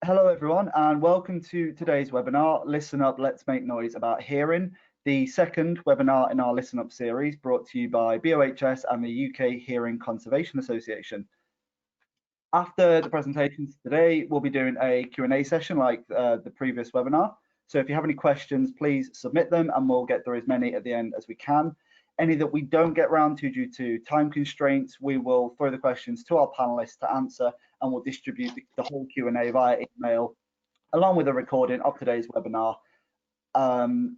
Hello everyone and welcome to today's webinar, Listen Up, Let's Make Noise About Hearing, the second webinar in our Listen Up series brought to you by BOHS and the UK Hearing Conservation Association. After the presentations today, we'll be doing a Q&A session like the previous webinar. So if you have any questions, please submit them and we'll get through as many at the end as we can. Any that we don't get round to due to time constraints, we will throw the questions to our panelists to answer, and we'll distribute the whole Q&A via email along with a recording of today's webinar. And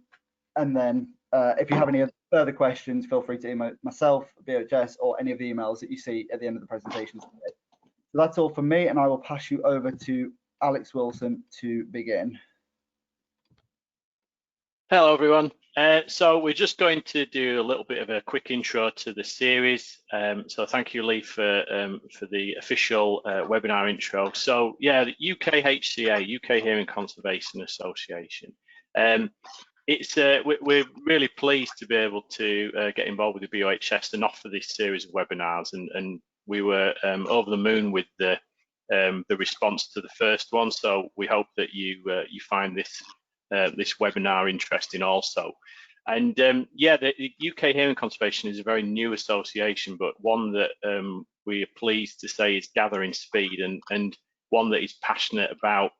then if you have any further questions, feel free to email myself, BOHS, or any of the emails that you see at the end of the presentations today. So that's all from me, and I will pass you over to Alex Wilson to begin. Hello everyone. So we're just going to do a little bit of a quick intro to the series. So thank you, Lee, for the official webinar intro. So yeah, the UKHCA, UK Hearing Conservation Association. We're really pleased to be able to get involved with the BOHS and offer this series of webinars. And we were over the moon with the response to the first one. So we hope that you find this webinar interesting also. And yeah, the UK Hearing Conservation is a very new association, but one that we are pleased to say is gathering speed, and one that is passionate about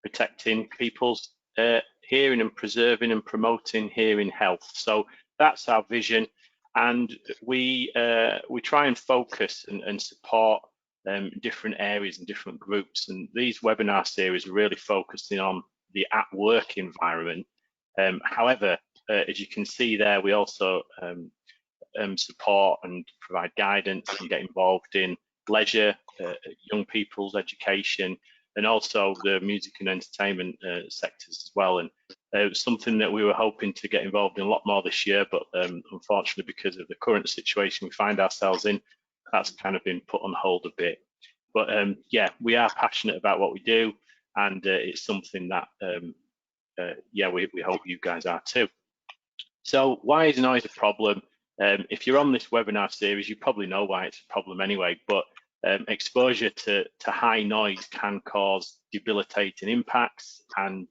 protecting people's hearing and preserving and promoting hearing health. So that's our vision, and we try and focus and support different areas and different groups. And these webinar series are really focusing on the at-work environment. However, as you can see there, we also support and provide guidance and get involved in leisure, young people's education, and also the music and entertainment sectors as well. And it was something that we were hoping to get involved in a lot more this year, but unfortunately, because of the current situation we find ourselves in, that's kind of been put on hold a bit. But yeah, we are passionate about what we do, and it's something that yeah, we hope you guys are too. So why is noise a problem? If you're on this webinar series, you probably know why it's a problem anyway, but exposure to high noise can cause debilitating impacts, and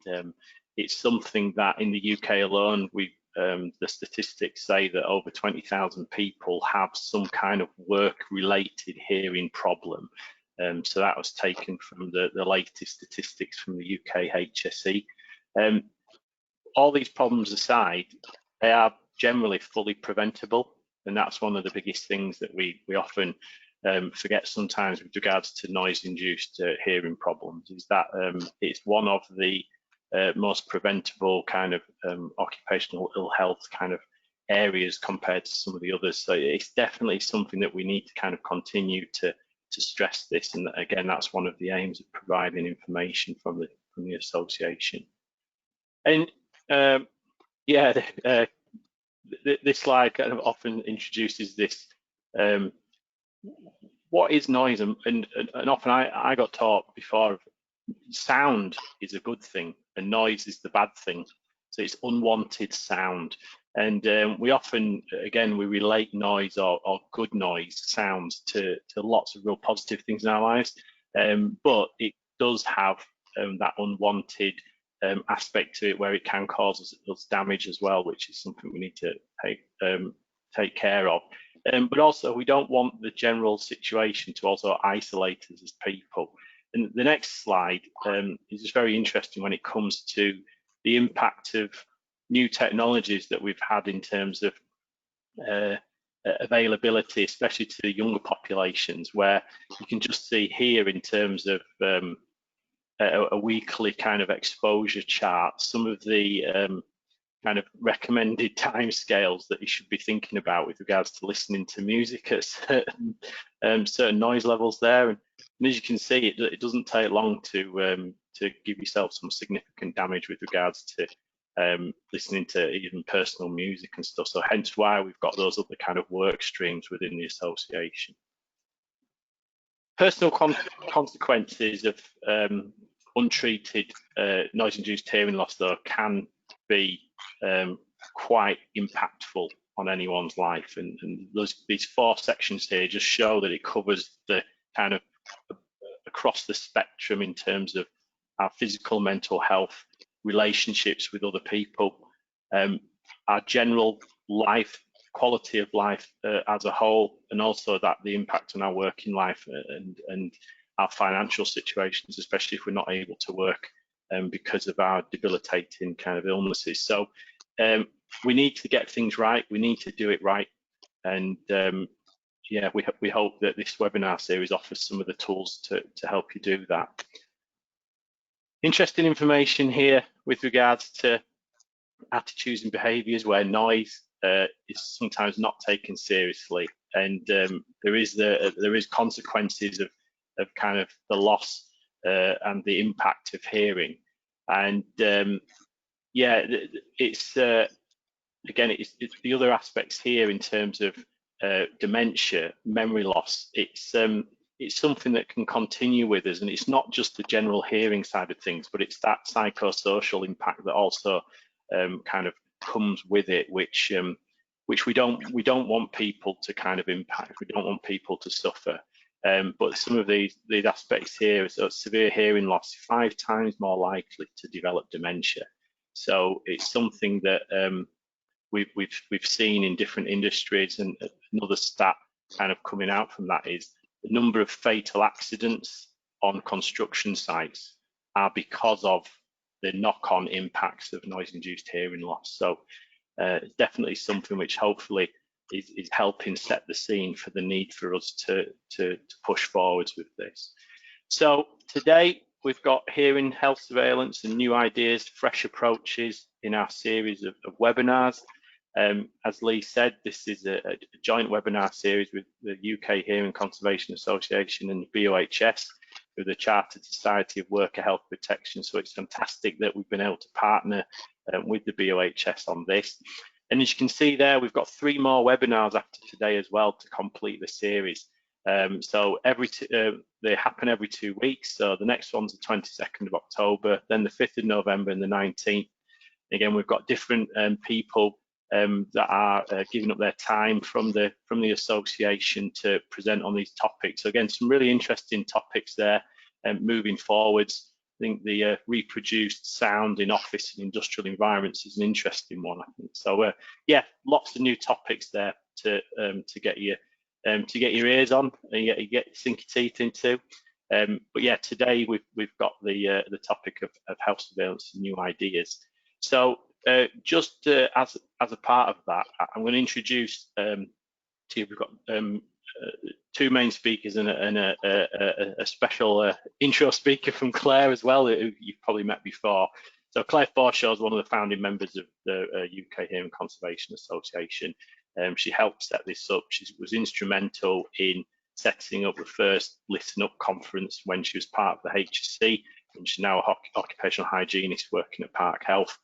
it's something that in the UK alone, the statistics say that over 20,000 people have some kind of work-related hearing problem. So that was taken from the latest statistics from the UK HSE. All these problems aside, they are generally fully preventable, and that's one of the biggest things that we often forget sometimes with regards to noise-induced hearing problems, is that it's one of the most preventable kind of occupational ill health kind of areas compared to some of the others. So it's definitely something that we need to kind of continue to stress this, and again, that's one of the aims of providing information from the association. And yeah, this slide kind of often introduces this. What is noise? And often I got taught before, sound is a good thing and noise is the bad thing. So it's unwanted sound. And we often, again, we relate noise or good noise sounds to lots of real positive things in our lives, but it does have that unwanted aspect to it where it can cause us damage as well, which is something we need to take care of. But also, we don't want the general situation to also isolate us as people. And the next slide is just very interesting when it comes to the impact of new technologies that we've had in terms of availability, especially to younger populations, where you can just see here in terms of a weekly kind of exposure chart, some of the kind of recommended timescales that you should be thinking about with regards to listening to music at certain noise levels there. And as you can see, it doesn't take long to give yourself some significant damage with regards to listening to even personal music and stuff. So hence why we've got those other kind of work streams within the association. Personal consequences of untreated noise-induced hearing loss, though, can be quite impactful on anyone's life. And these 4 sections here just show that it covers the kind of across the spectrum in terms of our physical, mental health, relationships with other people, our general life, quality of life as a whole, and also that the impact on our working life and our financial situations, especially if we're not able to work because of our debilitating kind of illnesses. So we need to get things right. We need to do it right. And yeah, we hope that this webinar series offers some of the tools to help you do that. Interesting information here with regards to attitudes and behaviours where noise is sometimes not taken seriously, and there is consequences of kind of the loss and the impact of hearing. And yeah, it's again, it's the other aspects here in terms of dementia, memory loss. It's something that can continue with us, and it's not just the general hearing side of things, but it's that psychosocial impact that also kind of comes with it, which we don't want people to kind of impact. We don't want people to suffer. But some of these aspects here, so severe hearing loss, 5 times more likely to develop dementia. So it's something that we've seen in different industries, and another stat kind of coming out from that is the number of fatal accidents on construction sites are because of the knock-on impacts of noise-induced hearing loss. So it's definitely something which hopefully is helping set the scene for the need for us to push forwards with this. So today we've got hearing health surveillance and new ideas, fresh approaches in our series of webinars. As Lee said, this is a joint webinar series with the UK Hearing Conservation Association and the BOHS, with the Chartered Society of Worker Health Protection. So it's fantastic that we've been able to partner with the BOHS on this. And as you can see there, we've got 3 more webinars after today as well to complete the series. So they happen every 2 weeks. So the next one's the 22nd of October, then the 5th of November and the 19th. Again, we've got different people that are giving up their time from the association to present on these topics. So again, some really interesting topics there moving forwards. I think the reproduced sound in office and industrial environments is an interesting one, I think. So yeah, lots of new topics there to get your ears on and sink your teeth into. But yeah, today we've got the topic of health surveillance and new ideas. So just as a part of that, I'm going to introduce to you. We've got 2 main speakers and a special intro speaker from Claire as well, who you've probably met before. So Claire Forshaw is one of the founding members of the UK Hearing Conservation Association. She helped set this up. She was instrumental in setting up the first Listen Up conference when she was part of the HSC, and she's now an occupational hygienist working at Park Health.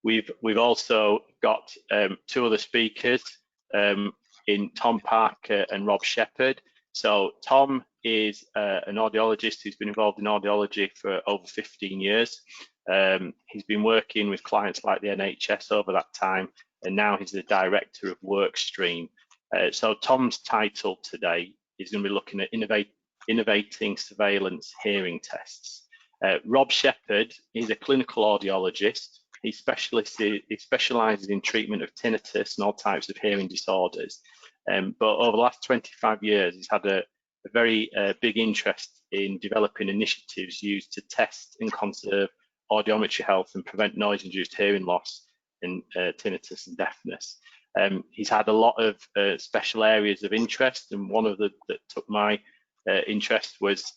We've also got 2 other speakers in Tom Parker and Rob Shepherd. So Tom is an audiologist who's been involved in audiology for over 15 years. He's been working with clients like the NHS over that time, and now he's the director of Workstream. So Tom's title today is going to be looking at innovating surveillance hearing tests. Rob Shepherd is a clinical audiologist. He specialises in treatment of tinnitus and all types of hearing disorders. But over the last 25 years, he's had a very big interest in developing initiatives used to test and conserve audiometry health and prevent noise-induced hearing loss in tinnitus and deafness. He's had a lot of special areas of interest, and one of that took my interest was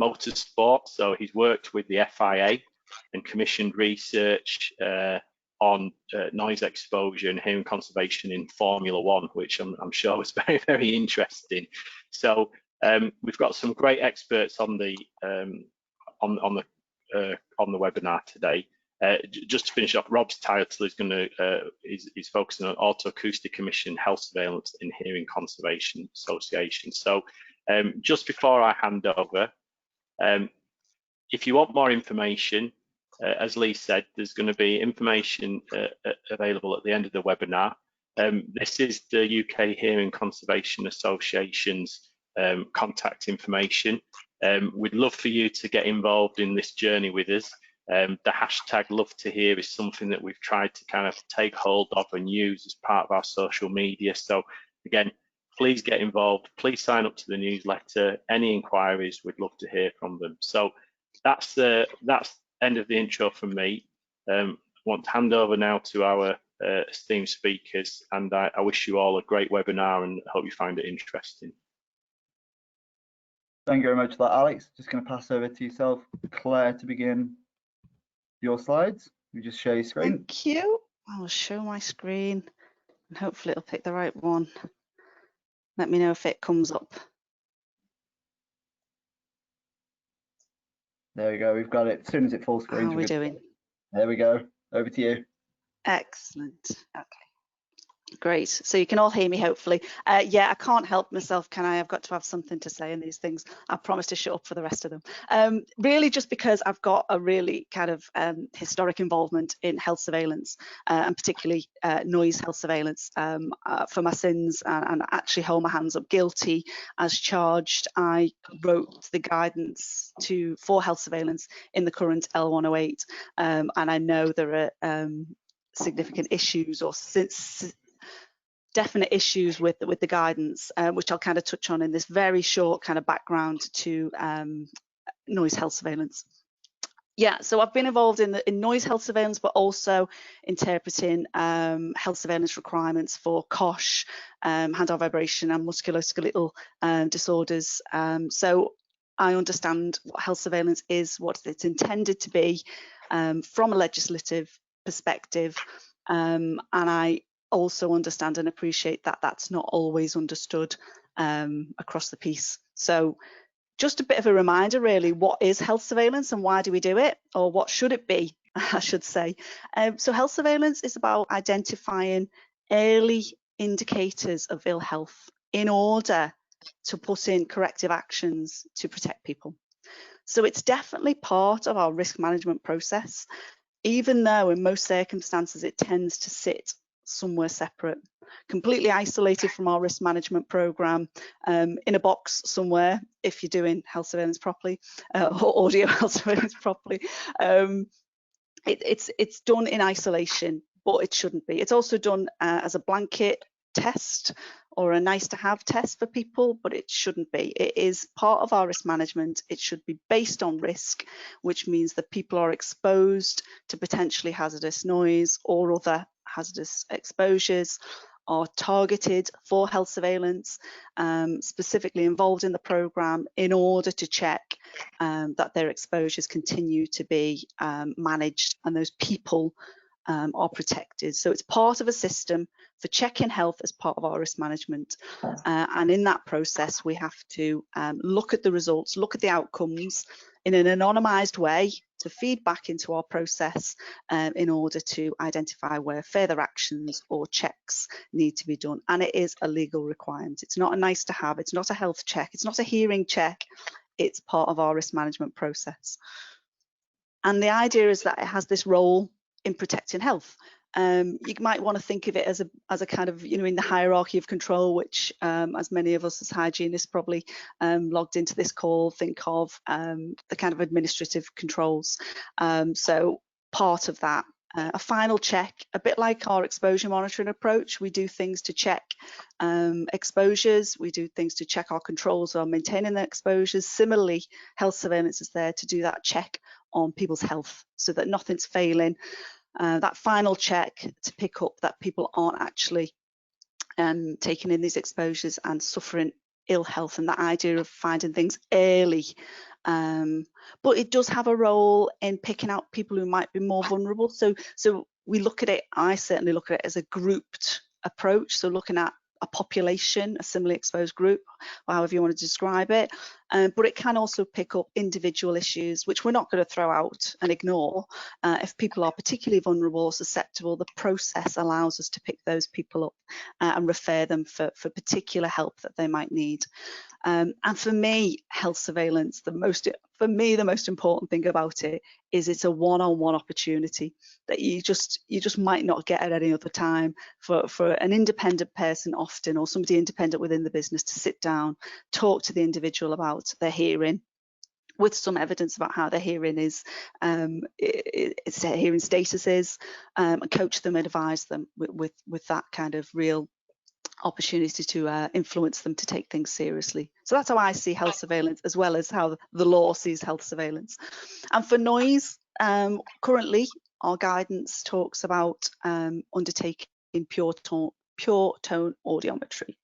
motorsport. So he's worked with the FIA and commissioned research on noise exposure and hearing conservation in Formula One, which I'm sure was very, very interesting. So we've got some great experts on the webinar today. Just to finish up, Rob's title is is focusing on autoacoustic emission health surveillance in Hearing Conservation Association. So just before I hand over, if you want more information, as Lee said, there's going to be information available at the end of the webinar. This is the UK Hearing Conservation Association's contact information. We'd love for you to get involved in this journey with us. The hashtag Love to Hear is something that we've tried to kind of take hold of and use as part of our social media. So again, please get involved. Please sign up to the newsletter. Any inquiries, we'd love to hear from them. So that's the end of the intro from me. I want to hand over now to our esteemed speakers, and I wish you all a great webinar and hope you find it interesting. Thank you very much for that, Alex. Just going to pass over to yourself, Claire, to begin your slides. You just share your screen. Thank you. I'll show my screen and hopefully it'll pick the right one. Let me know if it comes up. There we go. We've got it. As soon as it full screen. How are we doing? There we go. Over to you. Excellent. Okay. Great. So you can all hear me, hopefully. Yeah, I can't help myself, can I? I've got to have something to say in these things. I promise to shut up for the rest of them. Really, just because I've got a really kind of historic involvement in health surveillance, and particularly noise health surveillance for my sins, and actually hold my hands up guilty as charged. I wrote the guidance for health surveillance in the current L108, and I know there are significant issues or definite issues with the guidance, which I'll kind of touch on in this very short kind of background to noise health surveillance. Yeah, so I've been involved in noise health surveillance, but also interpreting health surveillance requirements for COSH, hand-eye vibration, and musculoskeletal disorders. So I understand what health surveillance is, what it's intended to be from a legislative perspective, and I also understand and appreciate that that's not always understood across the piece. So just a bit of a reminder, really, what is health surveillance and why do we do it, or what should it be, I should say. So health surveillance is about identifying early indicators of ill health in order to put in corrective actions to protect people. So it's definitely part of our risk management process, even though in most circumstances it tends to sit somewhere separate, completely isolated from our risk management program, in a box somewhere if you're doing health surveillance properly, or audio health surveillance properly. It's done in isolation, but it shouldn't be. It's also done as a blanket test or a nice to have test for people, but it shouldn't be. It is part of our risk management. It should be based on risk, which means that people are exposed to potentially hazardous noise or other hazardous exposures, are targeted for health surveillance, specifically involved in the programme in order to check that their exposures continue to be managed and those people are protected. So it's part of a system for checking health as part of our risk management. And in that process, we have to look at the results, look at the outcomes in an anonymised way to feed back into our process in order to identify where further actions or checks need to be done. And it is a legal requirement. It's not a nice to have, it's not a health check, it's not a hearing check, it's part of our risk management process. And the idea is that it has this role in protecting health. You might want to think of it as a kind of, you know, in the hierarchy of control, which as many of us as hygienists probably logged into this call think of the kind of administrative controls. So part of that, a final check, a bit like our exposure monitoring approach, we do things to check exposures, we do things to check our controls on maintaining the exposures. Similarly, health surveillance is there to do that check on people's health so that nothing's failing. That final check to pick up that people aren't actually taking in these exposures and suffering ill health, and that idea of finding things early. But it does have a role in picking out people who might be more vulnerable. So we look at it, I certainly look at it as a grouped approach. So looking at a population, a similarly exposed group, or however you want to describe it, but it can also pick up individual issues, which we're not going to throw out and ignore. If people are particularly vulnerable or susceptible, the process allows us to pick those people up and refer them for particular help that they might need. And for me, health surveillance, the most important thing about it is it's a one-on-one opportunity that you just might not get at any other time for an independent person often, or somebody independent within the business, to sit down, talk to the individual about their hearing, with some evidence about how their hearing is, its hearing status is, and coach them, advise them with that kind of real opportunity to influence them to take things seriously. So that's how I see health surveillance, as well as how the law sees health surveillance. And for noise, currently our guidance talks about undertaking pure tone audiometry.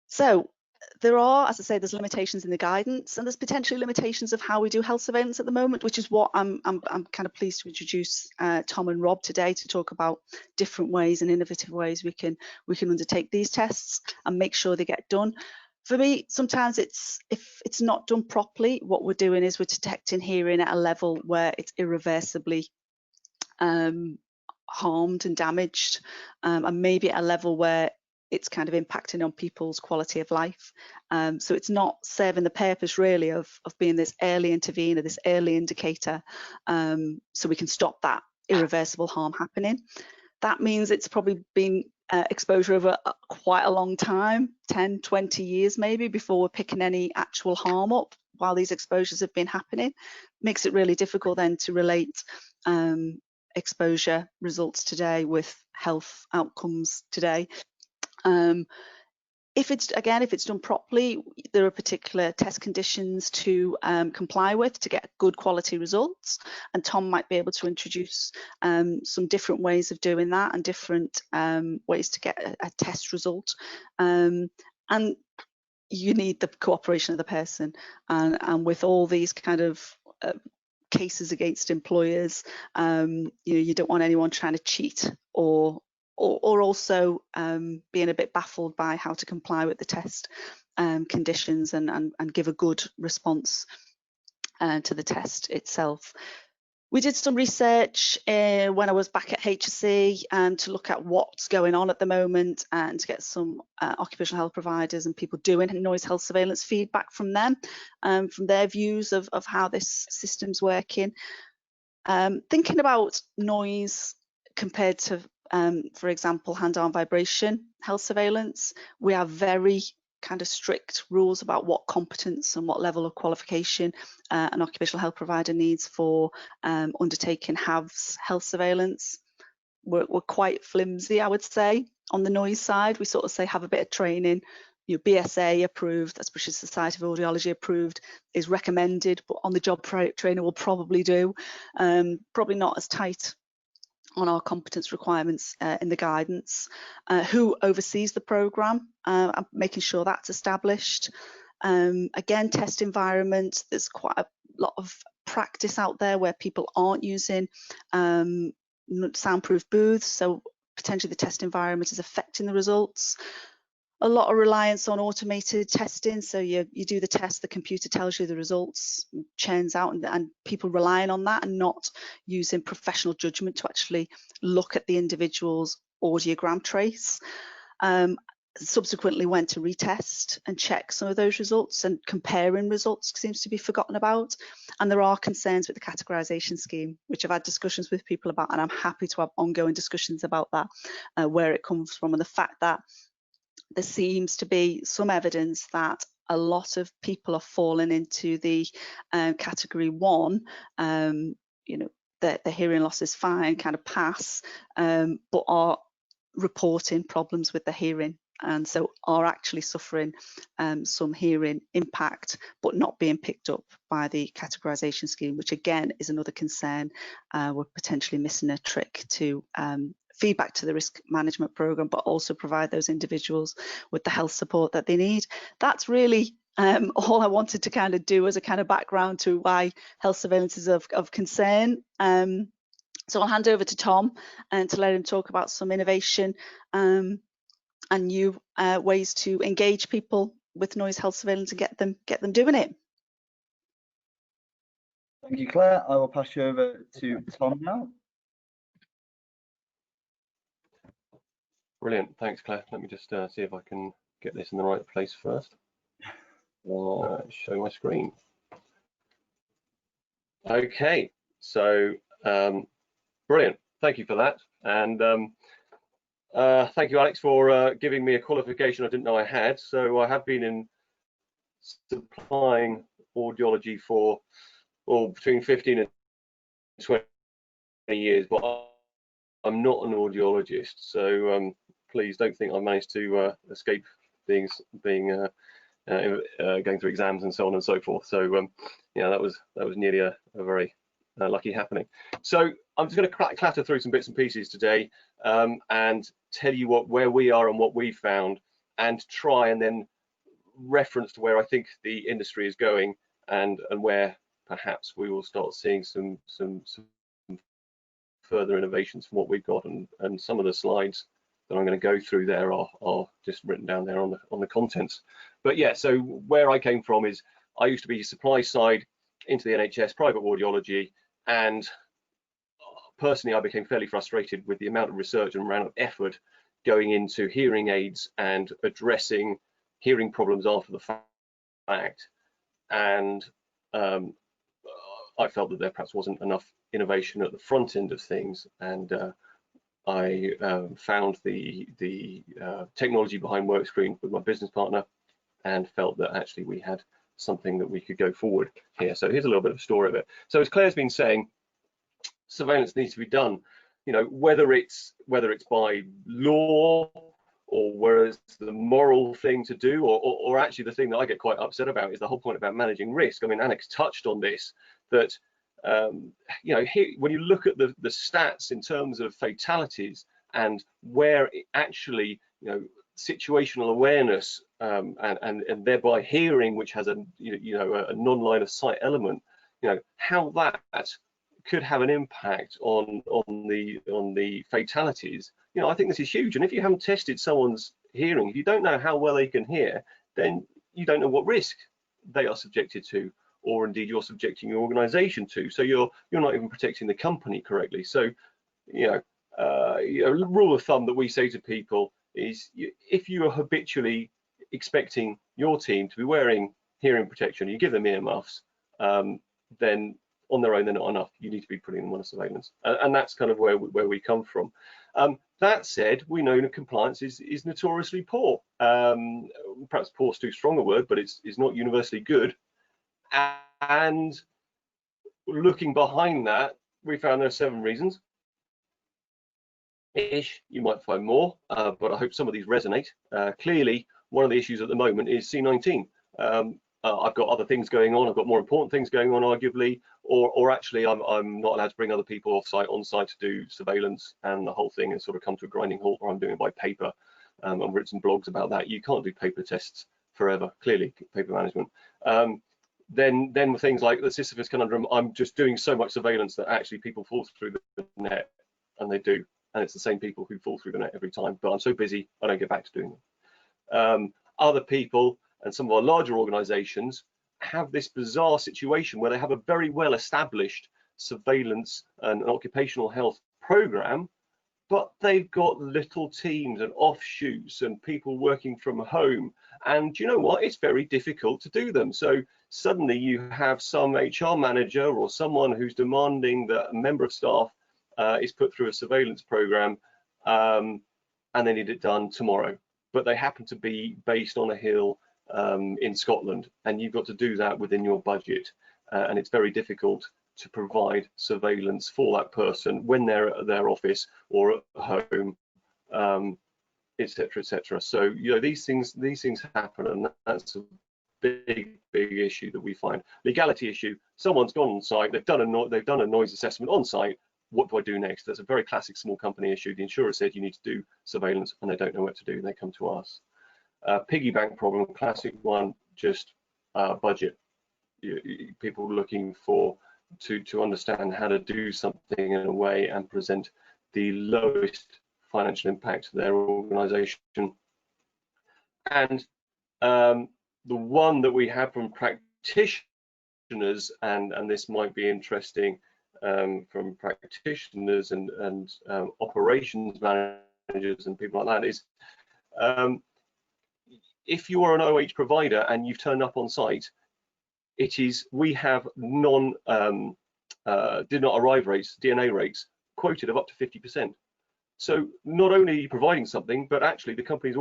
So there are, as I say, there's limitations in the guidance, and there's potentially limitations of how we do health surveillance at the moment, which is what I'm kind of pleased to introduce Tom and Rob today to talk about different ways and innovative ways we can undertake these tests and make sure they get done. For me, sometimes if it's not done properly, what we're doing is we're detecting hearing at a level where it's irreversibly harmed and damaged, and maybe at a level where it's kind of impacting on people's quality of life. So it's not serving the purpose really of being this early intervener, this early indicator, so we can stop that irreversible harm happening. That means it's probably been exposure over quite a long time, 10, 20 years maybe, before we're picking any actual harm up while these exposures have been happening. Makes it really difficult then to relate exposure results today with health outcomes today. If it's done properly, there are particular test conditions to comply with to get good quality results, and Tom might be able to introduce some different ways of doing that and different ways to get a test result. And you need the cooperation of the person, and with all these kind of cases against employers, you don't want anyone trying to cheat or also being a bit baffled by how to comply with the test conditions and give a good response to the test itself. We did some research when I was back at HSE to look at what's going on at the moment and to get some occupational health providers and people doing noise health surveillance feedback from them, from their views of how this system's working. Thinking about noise compared to for example, hand-arm vibration health surveillance, we have very kind of strict rules about what competence and what level of qualification an occupational health provider needs for undertaking HAVS health surveillance. We're quite flimsy, I would say. On the noise side, we sort of say have a bit of training. Your BSA approved, that's British Society of Audiology approved, is recommended, but on the job training will probably do. Probably not as tight on our competence requirements in the guidance. Who oversees the programme, making sure that's established. Again, test environment, there's quite a lot of practice out there where people aren't using soundproof booths, so potentially the test environment is affecting the results. A lot of reliance on automated testing, so you do the test, the computer tells you the results, churns out, and people relying on that and not using professional judgment to actually look at the individual's audiogram trace. Subsequently went to retest and check some of those results, and comparing results seems to be forgotten about. And there are concerns with the categorisation scheme, which I've had discussions with people about, and I'm happy to have ongoing discussions about that, where it comes from, and the fact that there seems to be some evidence that a lot of people are falling into the category 1, the hearing loss is fine, kind of pass, but are reporting problems with the hearing, and so are actually suffering some hearing impact, but not being picked up by the categorisation scheme, which again is another concern. We're potentially missing a trick to feedback to the risk management programme, but also provide those individuals with the health support that they need. That's really all I wanted to kind of do as a kind of background to why health surveillance is of concern. So I'll hand over to Tom and to let him talk about some innovation and new ways to engage people with noise health surveillance and get them doing it. Thank you, Claire. I will pass you over to Tom now. Brilliant. Thanks, Claire. Let me just see if I can get this in the right place first. Show my screen. Okay, so brilliant. Thank you for that. And thank you, Alex, for giving me a qualification I didn't know I had. So I have been in supplying audiology for between 15 and 20 years, but I'm not an audiologist. So please don't think I managed to escape going through exams and so on and so forth. So yeah, that was nearly a very lucky happening. So I'm just going to clatter through some bits and pieces today and tell you where we are and what we found, and try and then reference to where I think the industry is going and where perhaps we will start seeing some further innovations from what we've got. And some of the slides that I'm going to go through there are just written down there on the contents. But yeah, so where I came from is I used to be supply side into the NHS private audiology, and personally I became fairly frustrated with the amount of research and amount of effort going into hearing aids and addressing hearing problems after the fact. And I felt that there perhaps wasn't enough innovation at the front end of things, and I found the technology behind WorkScreen with my business partner and felt that actually we had something that we could go forward here. So here's a little bit of a story of it. So as Claire's been saying, surveillance needs to be done, you know, whether it's by law or whether it's the moral thing to do, or actually the thing that I get quite upset about is the whole point about managing risk. I mean, Alex touched on this, that you know, here, when you look at the stats in terms of fatalities and where it actually, you know, situational awareness and thereby hearing, which has a non-line of sight element, you know, how that could have an impact on the fatalities. You know, I think this is huge. And if you haven't tested someone's hearing, if you don't know how well they can hear, then you don't know what risk they are subjected to, or indeed you're subjecting your organization to. So you're not even protecting the company correctly. So rule of thumb that we say to people is, if you are habitually expecting your team to be wearing hearing protection, you give them earmuffs, then on their own they're not enough. You need to be putting them on a surveillance, and that's kind of where we come from. That said, we know that compliance is notoriously poor. Perhaps poor is too strong a word, but it's not universally good. And looking behind that, we found there are 7 reasons. You might find more, but I hope some of these resonate. Clearly, one of the issues at the moment is C19. I've got other things going on. I've got more important things going on, arguably, or actually, I'm not allowed to bring other people on site to do surveillance, and the whole thing has sort of come to a grinding halt, or I'm doing it by paper. I've written some blogs about that. You can't do paper tests forever. Clearly, paper management. Then things like the Sisyphus conundrum. I'm just doing so much surveillance that actually people fall through the net, and they do. And it's the same people who fall through the net every time, but I'm so busy I don't get back to doing them. Other people and some of our larger organizations have this bizarre situation where they have a very well established surveillance and an occupational health program, but they've got little teams and offshoots and people working from home, and you know what, it's very difficult to do them. So suddenly you have some HR manager or someone who's demanding that a member of staff is put through a surveillance program, and they need it done tomorrow, but they happen to be based on a hill in Scotland, and you've got to do that within your budget, and it's very difficult to provide surveillance for that person when they're at their office or at home, etc., etc. So you know, these things happen, and that's a big issue that we find. Legality issue: someone's gone on site, they've done a noise assessment on site. What do I do next? That's a very classic small company issue. The insurer said you need to do surveillance, and they don't know what to do, and they come to us. Piggy bank problem, classic one, just budget. People looking to understand how to do something in a way and present the lowest financial impact to their organization. And the one that we have from practitioners, and this might be interesting from practitioners and operations managers and people like that, is if you are an OH provider and you've turned up on site, we have did not arrive rates, DNA rates, quoted of up to 50%. So not only are you providing something, but actually the company is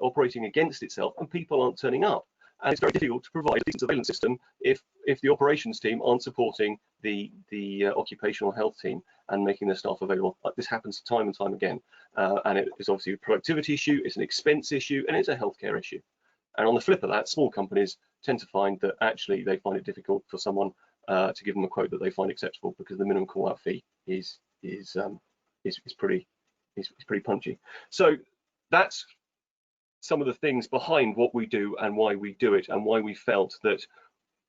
operating against itself, and people aren't turning up. And it's very difficult to provide a decent surveillance system if the operations team aren't supporting the occupational health team and making their staff available. This happens time and time again, and it is obviously a productivity issue, it's an expense issue, and it's a healthcare issue. And on the flip of that, small companies tend to find that actually they find it difficult for someone to give them a quote that they find acceptable, because the minimum call-out fee is pretty punchy. So that's some of the things behind what we do and why we do it, and why we felt that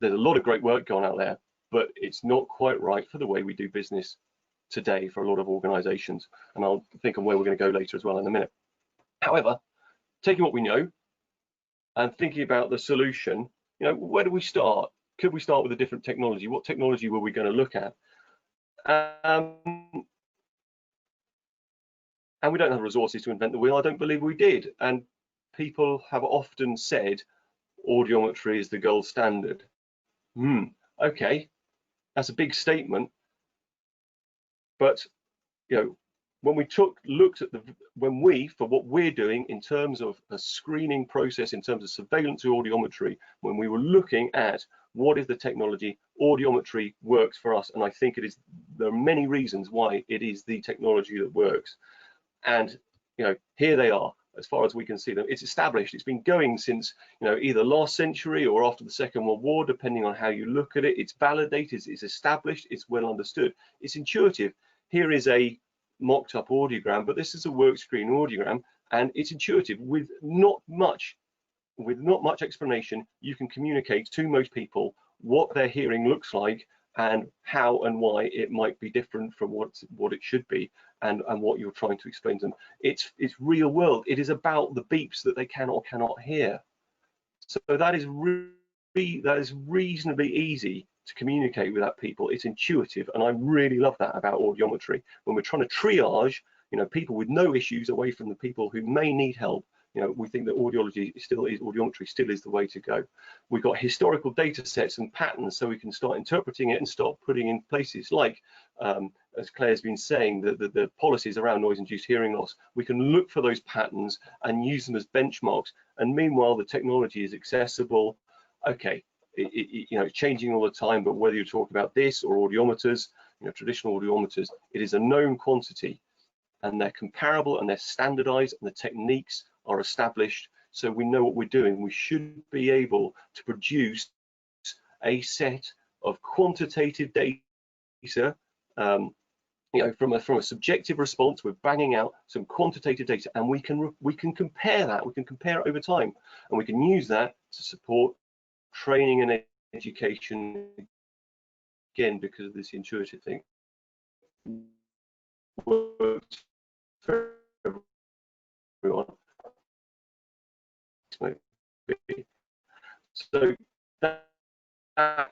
there's a lot of great work going out there, but it's not quite right for the way we do business today for a lot of organizations. And I'll think on where we're going to go later as well in a minute. However, taking what we know and thinking about the solution, where do we start? Could we start with a different technology? What technology were we going to look at? And we don't have resources to invent the wheel. I don't believe we did. And people have often said audiometry is the gold standard. Okay, that's a big statement. But when we looked at for what we're doing in terms of a screening process, in terms of surveillance or audiometry, when we were looking at what is the technology, audiometry works for us. And I think there are many reasons why it is the technology that works. And here they are, as far as we can see them. It's established. It's been going since either last century or after the Second World War, depending on how you look at it. It's validated, it's established, it's well understood, it's intuitive. Here is a mocked up audiogram, but this is a work screen audiogram, and it's intuitive. With not much explanation, you can communicate to most people what their hearing looks like and how and why it might be different from what it should be, and what you're trying to explain to them. It's real world. It is about the beeps that they can or cannot hear. So that is reasonably easy to communicate with that people. It's intuitive, and I really love that about audiometry. When we're trying to triage, people with no issues away from the people who may need help, we think that audiometry still is the way to go. We've got historical data sets and patterns, so we can start interpreting it and start putting in places like, as Claire's been saying, the policies around noise-induced hearing loss. We can look for those patterns and use them as benchmarks. And meanwhile, the technology is accessible. Okay, it's changing all the time, but whether you talk about this or audiometers, traditional audiometers, it is a known quantity, and they're comparable and they're standardized, and the techniques are established, so we know what we're doing. We should be able to produce a set of quantitative data, from a subjective response. We're banging out some quantitative data, and we can compare that. We can compare it over time, and we can use that to support training and education, again, because of this intuitive thing. Works for everyone. So that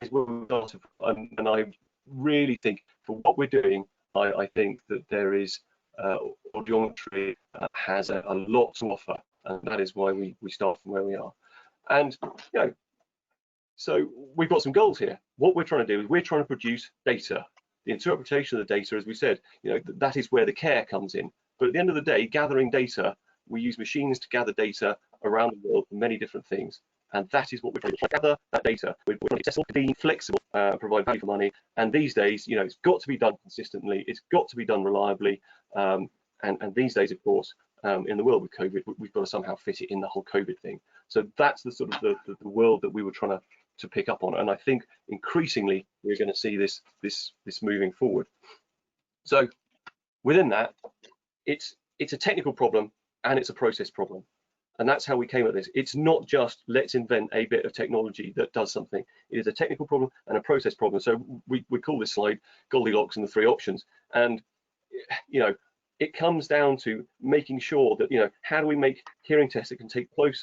is where we started, and I really think for what we're doing, I think that there is audiometry has a lot to offer, and that is why we start from where we are. And so we've got some goals here. What we're trying to do is we're trying to produce data. The interpretation of the data, as we said, that is where the care comes in. But at the end of the day, gathering data, we use machines to gather data around the world for many different things, and that is what we're trying to gather. That data, we're trying to be accessible, convenient, flexible, provide value for money. And these days, it's got to be done consistently, it's got to be done reliably, and these days, of course, in the world with COVID, we've got to somehow fit it in the whole COVID thing. So that's the sort of the world that we were trying to pick up on, and I think increasingly we're going to see this moving forward. So within that, it's a technical problem and it's a process problem. And that's how we came at this. It's not just let's invent a bit of technology that does something. It is a technical problem and a process problem. So we call this slide Goldilocks and the three options. And it comes down to making sure that, how do we make hearing tests that can take place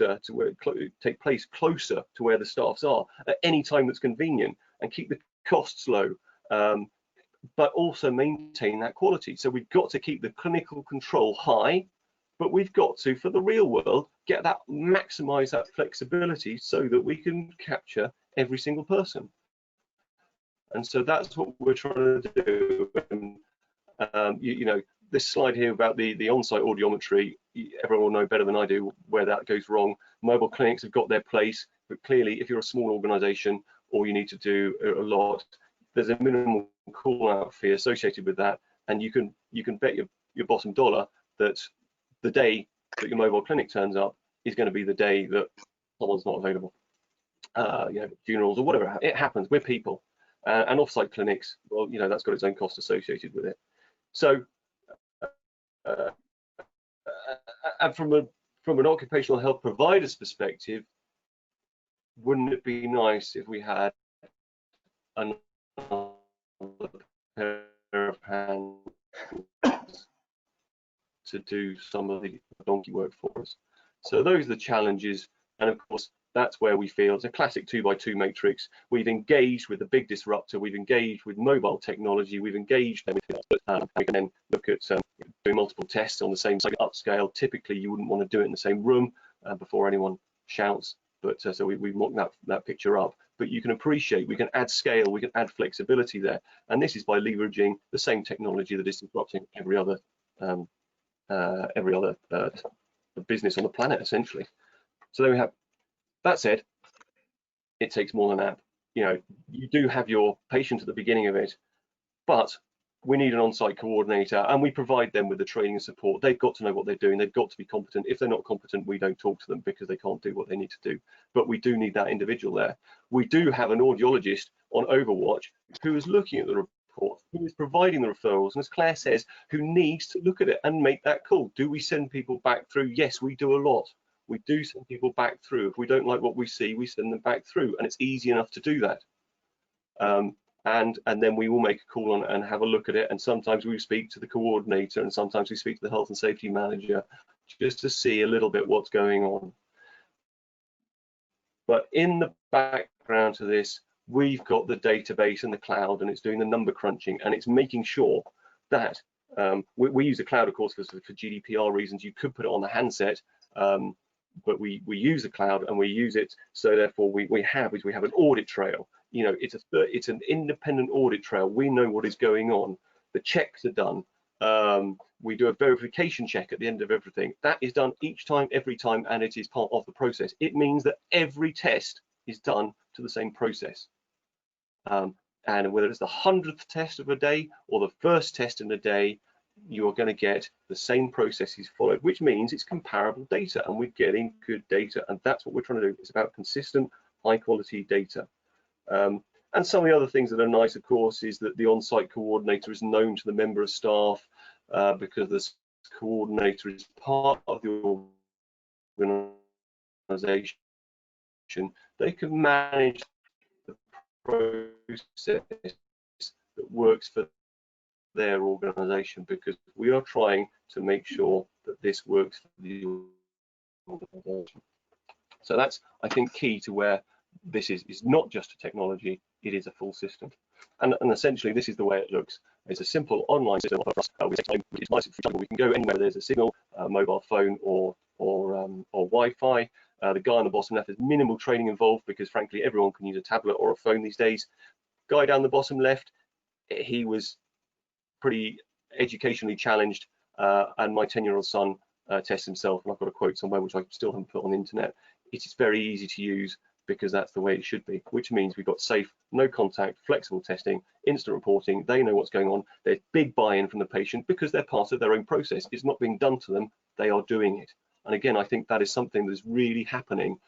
closer to where the staffs are at any time that's convenient, and keep the costs low, but also maintain that quality. So we've got to keep the clinical control high, but we've got to, for the real world, maximize that flexibility so that we can capture every single person. And so that's what we're trying to do. This slide here about the on-site audiometry, everyone will know better than I do where that goes wrong. Mobile clinics have got their place, but clearly if you're a small organization or you need to do a lot, there's a minimal call out fee associated with that, and you can bet your bottom dollar that the day that your mobile clinic turns up is going to be the day that someone's not available. Funerals or whatever, it happens. We're people, and off-site clinics, well, that's got its own cost associated with it. So, and from an occupational health provider's perspective, wouldn't it be nice if we had another pair of hands to do some of the donkey work for us? So those are the challenges, and of course that's where we feel it's a classic 2x2 matrix. We've engaged with the big disruptor, we've engaged with mobile technology, we've engaged we can then look at doing multiple tests on the same site upscale. Typically you wouldn't want to do it in the same room before anyone shouts, but so we mock that picture up. But you can appreciate we can add scale, we can add flexibility there, and this is by leveraging the same technology that is disrupting every other business on the planet, essentially. So there we have. That said, it takes more than that. You do have your patient at the beginning of it, but we need an on-site coordinator, and we provide them with the training and support. They've got to know what they're doing. They've got to be competent. If they're not competent, we don't talk to them because they can't do what they need to do. But we do need that individual there. We do have an audiologist on Overwatch who is looking at the report, who is providing the referrals, and as Claire says, who needs to look at it and make that call. Do we send people back through? Yes, we do a lot. We do send people back through. If we don't like what we see, we send them back through, and it's easy enough to do that. And then we will make a call on it and have a look at it, and sometimes we speak to the coordinator, and sometimes we speak to the health and safety manager just to see a little bit what's going on. But in the background to this, we've got the database and the cloud, and it's doing the number crunching, and it's making sure that we use the cloud, of course, for GDPR reasons. You could put it on the handset, but we use the cloud and we use it, so therefore we have an audit trail. It's an independent audit trail. We know what is going on. The checks are done. We do a verification check at the end of everything. That is done each time, every time, and it is part of the process. It means that every test is done to the same process. And whether it's the 100th test of a day or the first test in a day, you are going to get the same processes followed, which means it's comparable data, and we're getting good data, and that's what we're trying to do. It's about consistent, high quality data. And some of the other things that are nice, of course, is that the on-site coordinator is known to the member of staff, because this coordinator is part of the organization. They can manage the process that works for their organization, because we are trying to make sure that this works for the organization. So that's, I think, key to where this is not just a technology, it is a full system. And essentially this is the way it looks. It's a simple online system for us. It's nice, for example, we can go anywhere there's a signal, mobile phone or Wi-Fi. The guy on the bottom left, has minimal training involved, because frankly everyone can use a tablet or a phone these days. Guy down the bottom left, he was pretty educationally challenged, and my 10-year-old son tests himself, and I've got a quote somewhere which I still haven't put on the internet. It is very easy to use, because that's the way it should be, which means we've got safe, no contact, flexible testing, instant reporting. They know what's going on. There's big buy-in from the patient because they're part of their own process. It's not being done to them, they are doing it. And again, I think that is something that is really happening.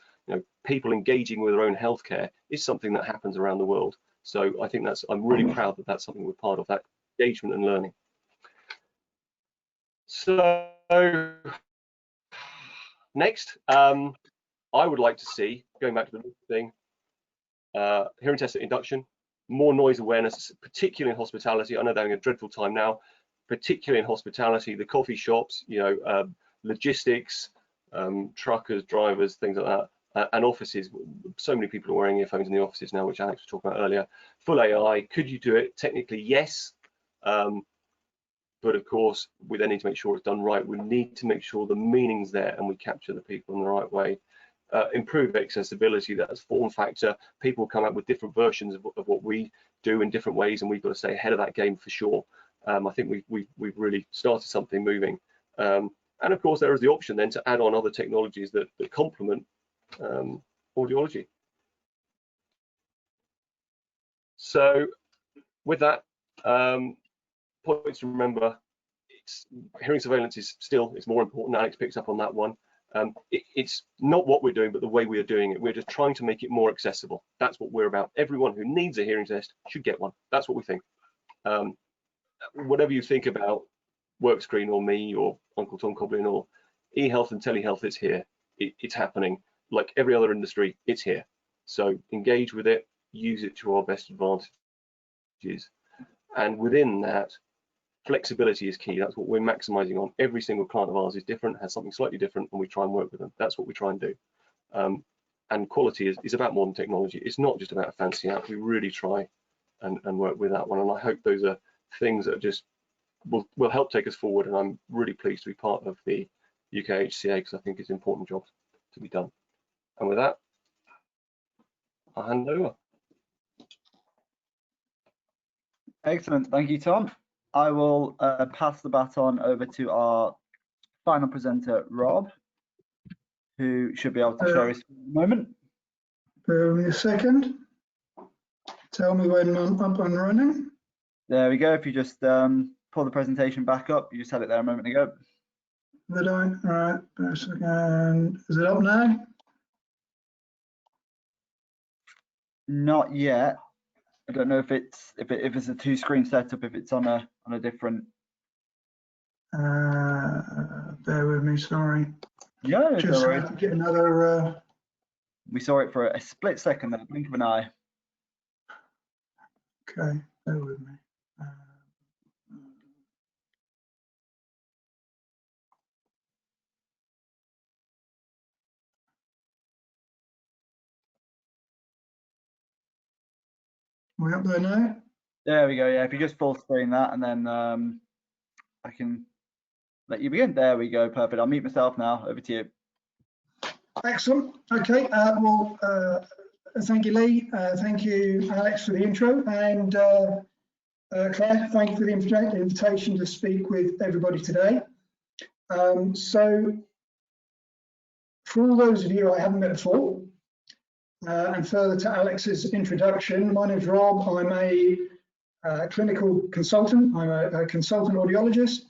People engaging with their own healthcare is something that happens around the world. So I think I'm really proud that that's something we're part of, that engagement and learning. So next, I would like to see, going back to the thing, hearing test at induction, more noise awareness, particularly in hospitality. I know they're having a dreadful time now. particularly in hospitality, the coffee shops, logistics, truckers, drivers, things like that, and offices. So many people are wearing earphones in the offices now, which Alex was talking about earlier. Full AI, could you do it? Technically, yes. But of course, we then need to make sure it's done right. We need to make sure the meaning's there and we capture the people in the right way. Improve accessibility, that's form factor. People come up with different versions of what we do in different ways, and we've got to stay ahead of that game for sure. I think we've really started something moving. And of course, there is the option then to add on other technologies that complement audiology. So with that, points to remember, hearing surveillance is more important. Alex picks up on that one. It's not what we're doing, but the way we are doing it. We're just trying to make it more accessible. That's what we're about. Everyone who needs a hearing test should get one. That's what we think. Whatever you think about Workscreen or me or Uncle Tom Coblin or eHealth and telehealth, it's here. It's happening. Like every other industry, it's here. So engage with it, use it to our best advantages. And within that, flexibility is key. That's what we're maximizing on. Every single client of ours is different, has something slightly different, and we try and work with them. That's what we try and do. And quality is about more than technology. It's not just about a fancy app. We really try and work with that one. And I hope those are things that just will help take us forward. And I'm really pleased to be part of the UK HCA because I think it's an important job to be done. And with that, I'll hand over. Excellent, thank you, Tom. I will pass the baton over to our final presenter, Rob, who should be able to share his moment. Bear with me a second. Tell me when I'm up and running. There we go. If you just pull the presentation back up, you just had it there a moment ago. Did I? All right, bear a second. Is it up now? Not yet. I don't know if it's a 2-screen setup, if it's on a different. Bear with me, sorry. Yeah, just have to get another. We saw it for a split second there, blink of an eye. Okay, bear with me. We up there now? There we go. Yeah, if you just full screen that, and then I can let you begin. There we go. Perfect. I'll mute myself now. Over to you. Excellent. Okay. Well, thank you, Lee. Thank you, Alex, for the intro, and Claire, thank you for the invitation to speak with everybody today. So, for all those of you I haven't met before, and further to Alex's introduction, my name is Rob. I'm a clinical consultant. I'm a consultant audiologist.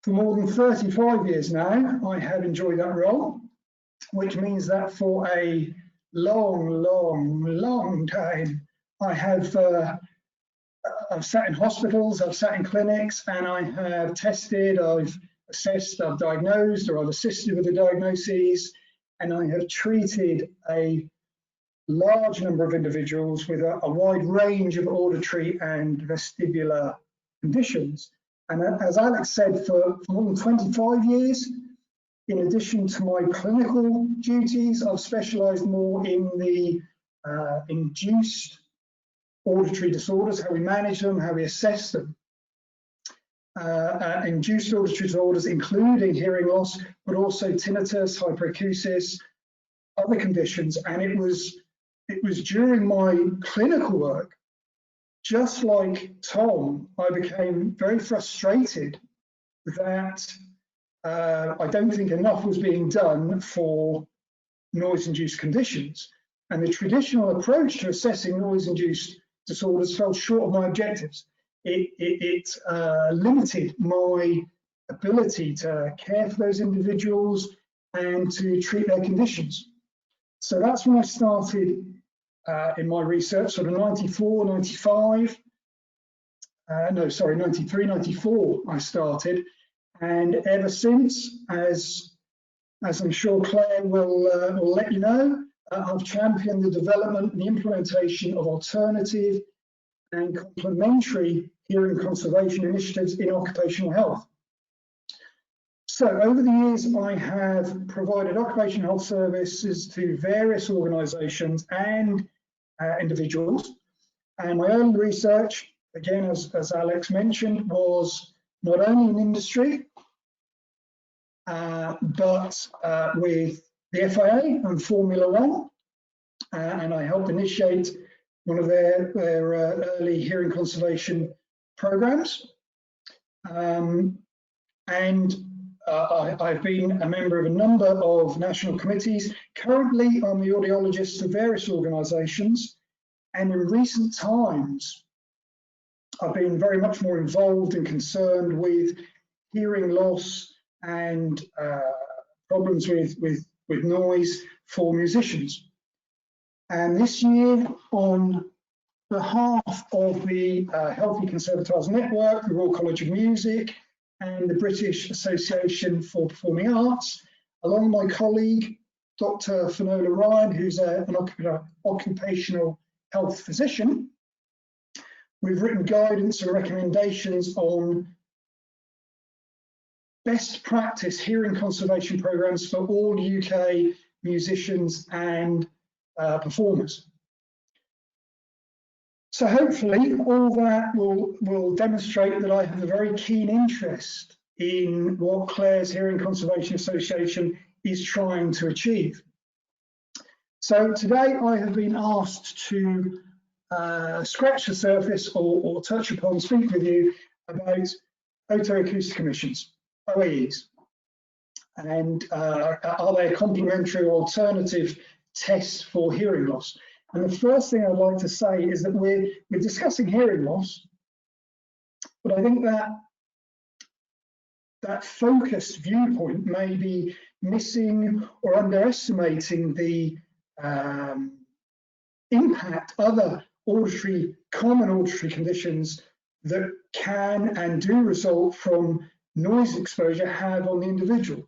For more than 35 years now, I have enjoyed that role, which means that for a long time, I have I've sat in hospitals, I've sat in clinics, and I have tested, I've assessed, I've diagnosed, or I've assisted with the diagnoses, and I have treated a large number of individuals with a wide range of auditory and vestibular conditions. And as Alex said, for more than 25 years, in addition to my clinical duties, I've specialised more in the induced auditory disorders, how we manage them, how we assess them. Induced auditory disorders, including hearing loss, but also tinnitus, hyperacusis, other conditions. And it was during my clinical work, just like Tom, I became very frustrated that I don't think enough was being done for noise-induced conditions. And the traditional approach to assessing noise-induced disorders fell short of my objectives. It limited my ability to care for those individuals and to treat their conditions. So that's when I started in my research, sort of 94, 95. No, sorry, 93, 94 I started. And ever since, as I'm sure Claire will let you know, I've championed the development and the implementation of alternative and complementary hearing conservation initiatives in occupational health. So over the years, I have provided occupational health services to various organisations and individuals. And my early research, again, as Alex mentioned, was not only in industry, but with the FIA and Formula One. And I helped initiate one of their early hearing conservation programs. I've been a member of a number of national committees. Currently, I'm the audiologist of various organisations, and in recent times, I've been very much more involved and concerned with hearing loss and problems with noise for musicians. And this year, on behalf of the Healthy Conservatars Network, the Royal College of Music, and the British Association for Performing Arts, along with my colleague, Dr. Finola Ryan, who's an occupational health physician, we've written guidance and recommendations on best practice hearing conservation programs for all UK musicians and performers. So hopefully all that will demonstrate that I have a very keen interest in what Clare's Hearing Conservation Association is trying to achieve. So today I have been asked to scratch the surface or touch upon, speak with you about otoacoustic emissions, OAEs, and are they a complementary or alternative test for hearing loss? And the first thing I'd like to say is that we're discussing hearing loss, but I think that focused viewpoint may be missing or underestimating the impact other common auditory conditions that can and do result from noise exposure have on the individual.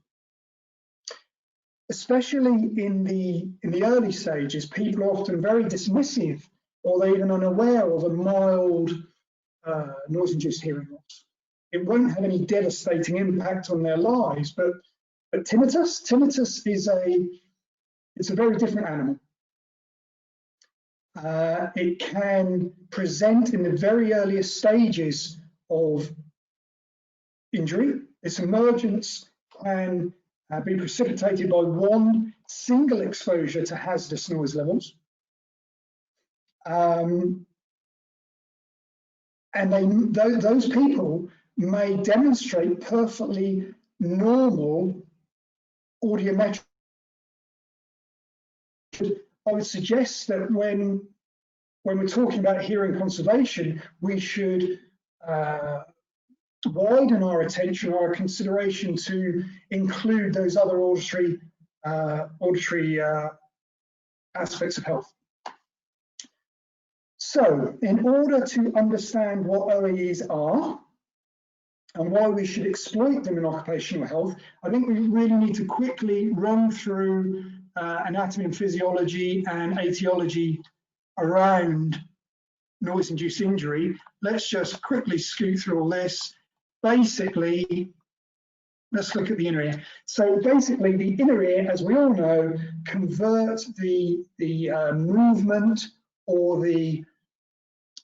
Especially in the early stages, people are often very dismissive, or they're even unaware of a mild noise-induced hearing loss. It won't have any devastating impact on their lives, but tinnitus is a very different animal. It can present in the very earliest stages of injury. Its emergence can be precipitated by one single exposure to hazardous noise levels. And those people may demonstrate perfectly normal audiometric. I would suggest that when we're talking about hearing conservation, we should widen our attention, our consideration to include those other auditory aspects of health. So, in order to understand what OAEs are and why we should exploit them in occupational health, I think we really need to quickly run through anatomy and physiology and etiology around noise-induced injury. Let's just quickly scoot through all this. Basically, let's look at the inner ear. So basically, the inner ear, as we all know, converts the movement or the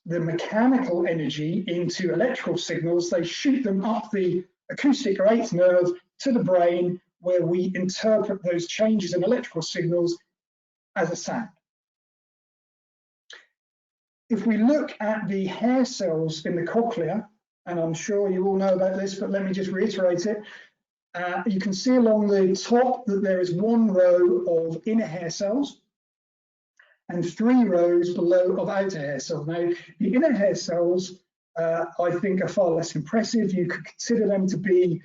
mechanical energy into electrical signals. They shoot them up the acoustic or eighth nerve to the brain, where we interpret those changes in electrical signals as a sound. If we look at the hair cells in the cochlea, and I'm sure you all know about this, but let me just reiterate it. You can see along the top that there is one row of inner hair cells and 3 rows below of outer hair cells. Now, the inner hair cells, I think, are far less impressive. You could consider them to be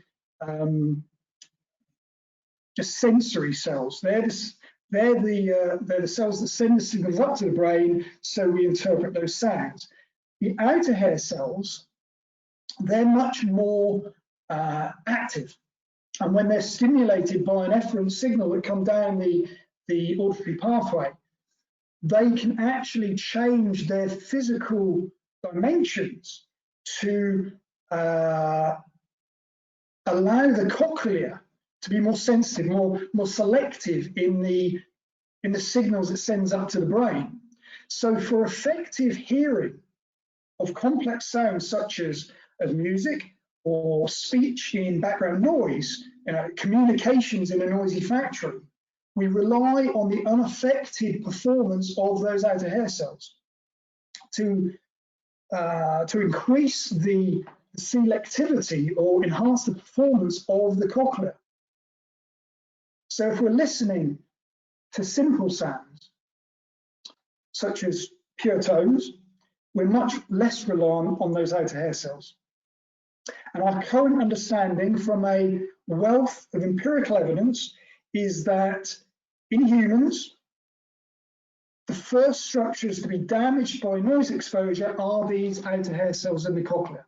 just sensory cells. They're the cells that send the signals up to the brain, so we interpret those sounds. The outer hair cells, they're much more active, and when they're stimulated by an efferent signal that comes down the auditory pathway, they can actually change their physical dimensions to allow the cochlea to be more sensitive, more selective in the signals it sends up to the brain. So for effective hearing of complex sounds such as music or speech in background noise, communications in a noisy factory, we rely on the unaffected performance of those outer hair cells to increase the selectivity or enhance the performance of the cochlea. So if we're listening to simple sounds, such as pure tones, we're much less reliant on those outer hair cells. And our current understanding from a wealth of empirical evidence is that in humans, the first structures to be damaged by noise exposure are these outer hair cells in the cochlea.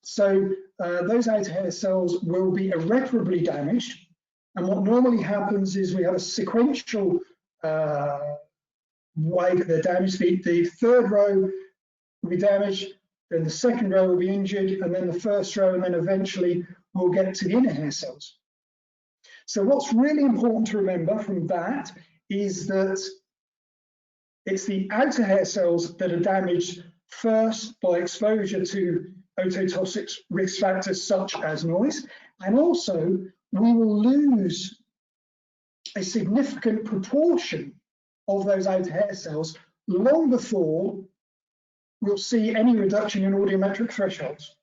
So those outer hair cells will be irreparably damaged. And what normally happens is we have a sequential way that they're damaged. The third row will be damaged, then the second row will be injured, and then the first row, and then eventually we'll get to the inner hair cells. So what's really important to remember from that is that it's the outer hair cells that are damaged first by exposure to ototoxic risk factors such as noise, and also we will lose a significant proportion of those outer hair cells long before we'll see any reduction in audiometric thresholds.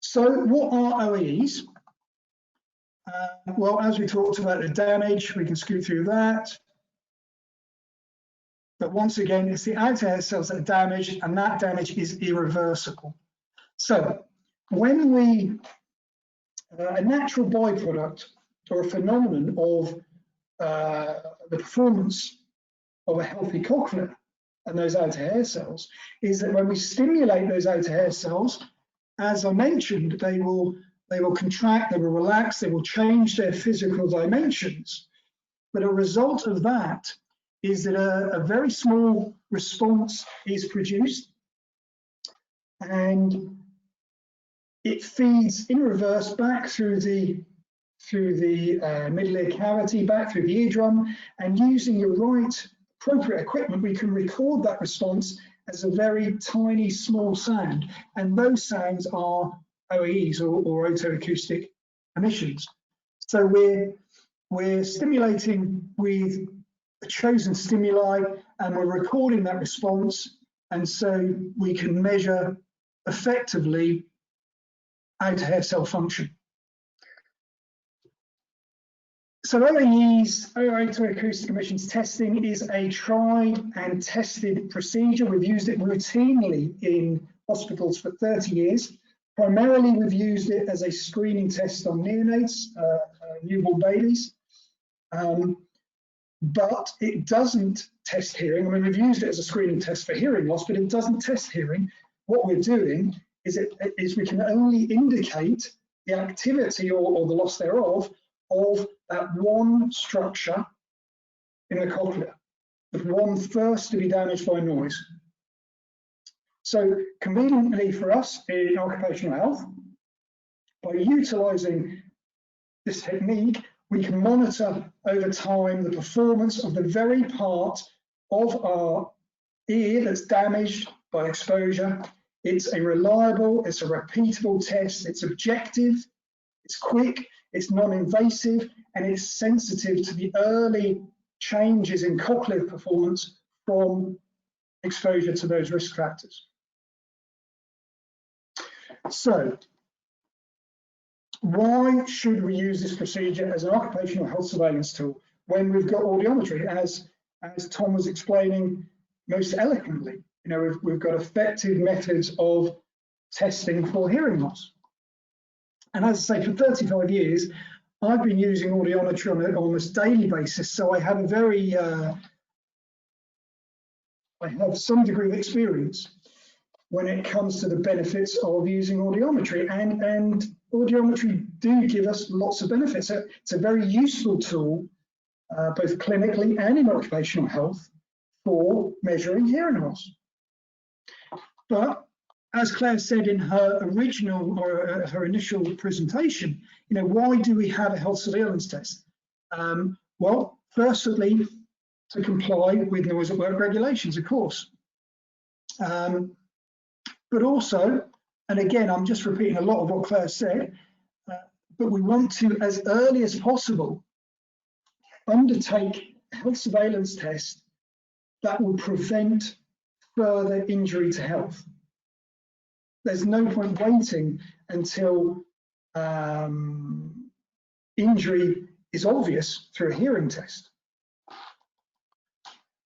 So what are OEEs? Well, as we talked about the damage, we can scoot through that. But once again, it's the outer hair cells that are damaged, and that damage is irreversible. So when a natural byproduct or a phenomenon of the performance of a healthy cochlea and those outer hair cells is that when we stimulate those outer hair cells, as I mentioned, they will contract, they will relax, they will change their physical dimensions. But a result of that is that a very small response is produced, and it feeds in reverse back through the middle ear cavity, back through the eardrum, and using the right appropriate equipment, we can record that response as a very tiny, small sound, and those sounds are OEEs or otoacoustic emissions. So we're stimulating with a chosen stimuli, and we're recording that response, and so we can measure effectively outer hair cell function. So OEEs, otoacoustic emissions testing, is a tried and tested procedure. We've used it routinely in hospitals for 30 years. Primarily, we've used it as a screening test on neonates, newborn babies. But it doesn't test hearing. I mean, we've used it as a screening test for hearing loss, but it doesn't test hearing. What we're doing is we can only indicate the activity or the loss thereof of that one structure in the cochlea, the one first to be damaged by noise. So conveniently for us in occupational health, by utilising this technique, we can monitor over time the performance of the very part of our ear that's damaged by exposure. It's a reliable, it's a repeatable test, it's objective, it's quick, it's non-invasive, and it's sensitive to the early changes in cochlear performance from exposure to those risk factors. So, why should we use this procedure as an occupational health surveillance tool when we've got audiometry, as Tom was explaining most eloquently? You know, we've got effective methods of testing for hearing loss. And as I say, for 35 years, I've been using audiometry on an almost daily basis, so I have a very, I have some degree of experience when it comes to the benefits of using audiometry, and audiometry do give us lots of benefits. So it's a very useful tool, both clinically and in occupational health, for measuring hearing loss. But as Claire said in her original or her initial presentation, why do we have a health surveillance test? Well, firstly, to comply with noise at work regulations, of course. But also, and again, I'm just repeating a lot of what Claire said, but we want to, as early as possible, undertake a health surveillance test that will prevent further injury to health. There's no point waiting until injury is obvious through a hearing test.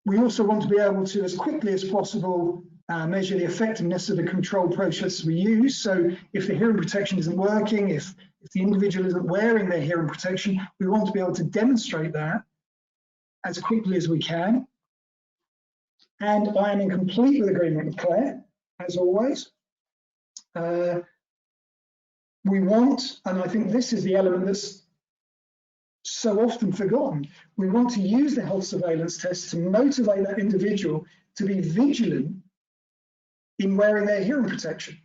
We also want to be able to, as quickly as possible, measure the effectiveness of the control process we use. So if the hearing protection isn't working, if the individual isn't wearing their hearing protection, we want to be able to demonstrate that as quickly as we can. And I am in complete agreement with Claire, as always. We want, and I think this is the element that's so often forgotten, we want to use the health surveillance test to motivate that individual to be vigilant in wearing their hearing protection.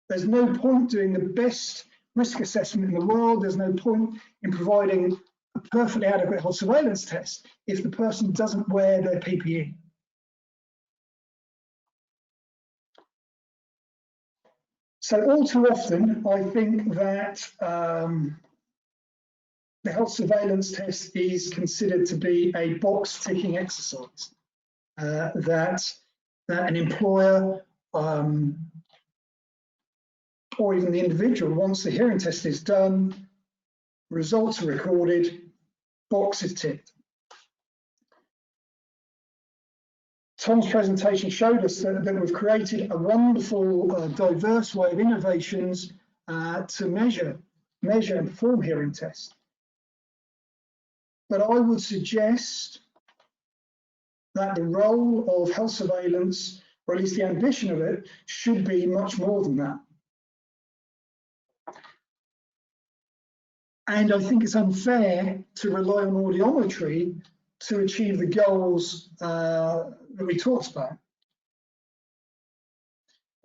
There's no point doing the best risk assessment in the world. There's no point in providing a perfectly adequate health surveillance test if the person doesn't wear their PPE. So all too often, I think that the health surveillance test is considered to be a box ticking exercise, that an employer or even the individual, once the hearing test is done, results are recorded, box is ticked. Tom's presentation showed us that we've created a wonderful, diverse way of innovations to measure and perform hearing tests. But I would suggest that the role of health surveillance, or at least the ambition of it, should be much more than that. And I think it's unfair to rely on audiometry to achieve the goals that we talked about.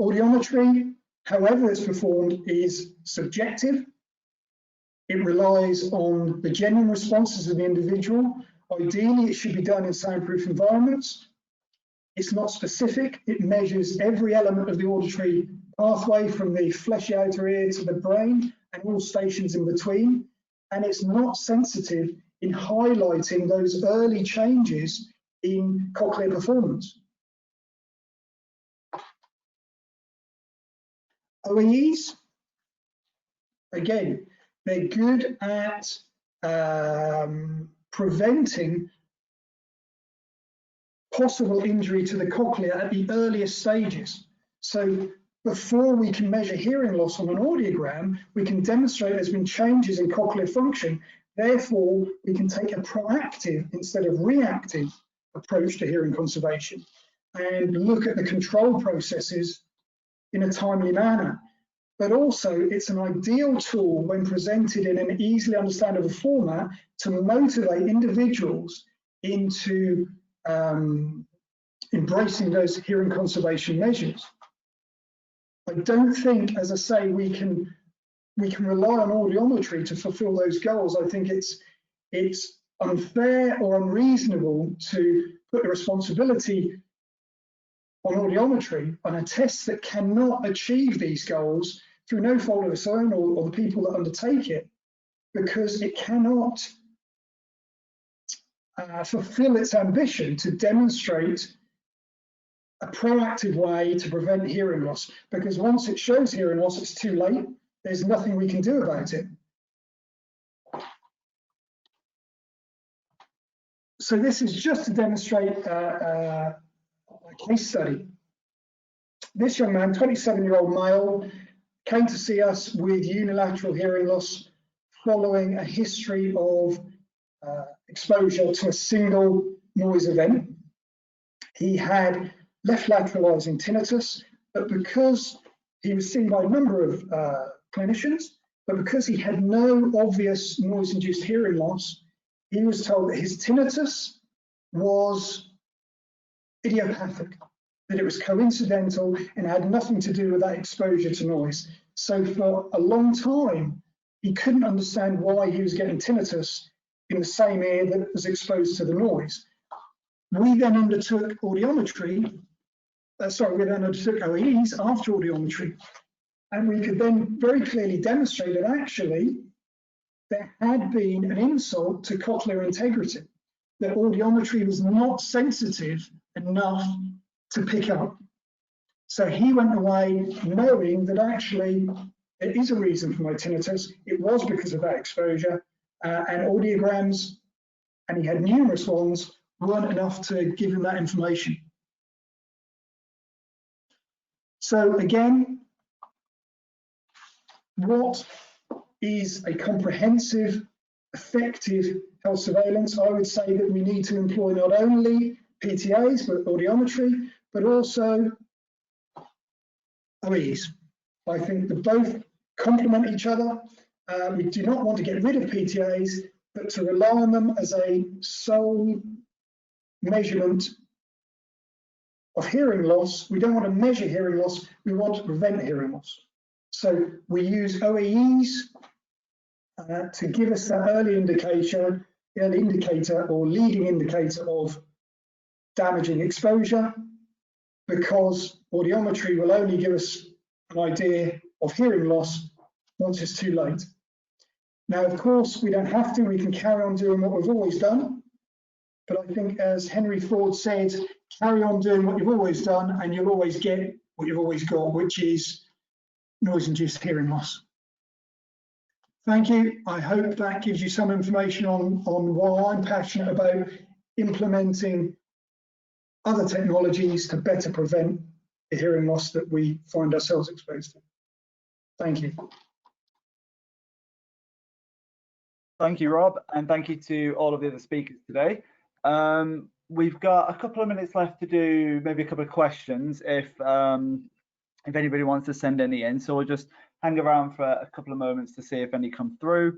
Audiometry, however it's performed, is subjective. It relies on the genuine responses of the individual. Ideally, it should be done in soundproof environments. It's not specific. It measures every element of the auditory pathway from the fleshy outer ear to the brain and all stations in between. And it's not sensitive in highlighting those early changes in cochlear performance. OEEs, again, they're good at preventing possible injury to the cochlea at the earliest stages. So before we can measure hearing loss on an audiogram, we can demonstrate there's been changes in cochlear function. Therefore, we can take a proactive instead of reactive approach to hearing conservation and look at the control processes in a timely manner. But also, it's an ideal tool when presented in an easily understandable format to motivate individuals into embracing those hearing conservation measures. I don't think, as I say, we can rely on audiometry to fulfill those goals. I think it's unfair or unreasonable to put the responsibility on audiometry on a test that cannot achieve these goals through no fault of its own or the people that undertake it, because it cannot fulfill its ambition to demonstrate a proactive way to prevent hearing loss, because once it shows hearing loss, it's too late. There's nothing we can do about it. So this is just to demonstrate a case study. This young man, 27-year-old male, came to see us with unilateral hearing loss following a history of exposure to a single noise event. He had left lateralizing tinnitus, but because he was seen by a number of clinicians, but because he had no obvious noise-induced hearing loss, he was told that his tinnitus was idiopathic. that it was coincidental and had nothing to do with that exposure to noise. So for a long time, he couldn't understand why he was getting tinnitus in the same ear that was exposed to the noise. We then undertook audiometry, we then undertook OEEs after audiometry, and we could then very clearly demonstrate that actually there had been an insult to cochlear integrity, that audiometry was not sensitive enough to pick up. So he went away knowing that actually there is a reason for my tinnitus. It was because of that exposure, and audiograms, and he had numerous ones, weren't enough to give him that information. So again, what is a comprehensive, effective health surveillance? I would say that we need to employ not only PTAs, but audiometry, but also OEEs. I think that both complement each other. We do not want to get rid of PTAs, but to rely on them as a sole measurement of hearing loss. We don't want to measure hearing loss, we want to prevent hearing loss. So we use OEEs to give us that early indicator or leading indicator of damaging exposure, because audiometry will only give us an idea of hearing loss once it's too late. Now, of course, we don't have to, we can carry on doing what we've always done. But I think, as Henry Ford said, carry on doing what you've always done and you'll always get what you've always got, which is noise-induced hearing loss. Thank you. I hope that gives you some information on why I'm passionate about implementing other technologies to better prevent the hearing loss that we find ourselves exposed to. Thank you. Thank you, Rob, and thank you to all of the other speakers today. We've got a couple of minutes left to do maybe a couple of questions if anybody wants to send any in. So we'll just hang around for a couple of moments to see if any come through.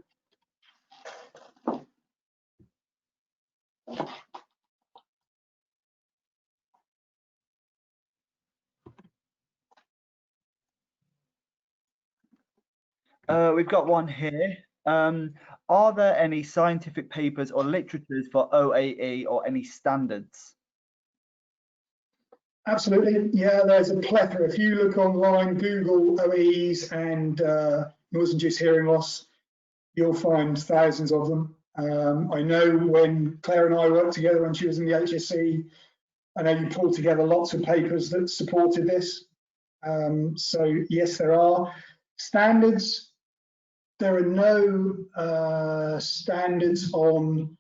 We've got one here. Are there any scientific papers or literatures for OAE or any standards? Absolutely, yeah, there's a plethora. If you look online, Google OAEs and noise-induced hearing loss, you'll find thousands of them. I know when Claire and I worked together when she was in the HSE, I know you pulled together lots of papers that supported this. So yes, there are standards. There are no standards on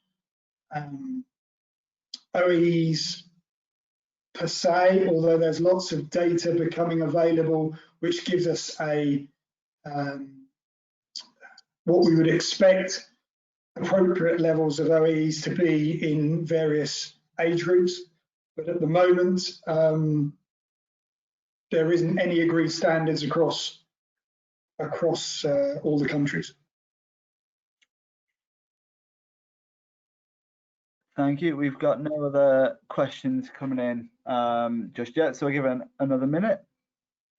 OEEs per se, although there's lots of data becoming available which gives us a what we would expect appropriate levels of OEEs to be in various age groups. But at the moment, there isn't any agreed standards across all the countries. Thank you. We've got no other questions coming in just yet, so I'll give it another minute.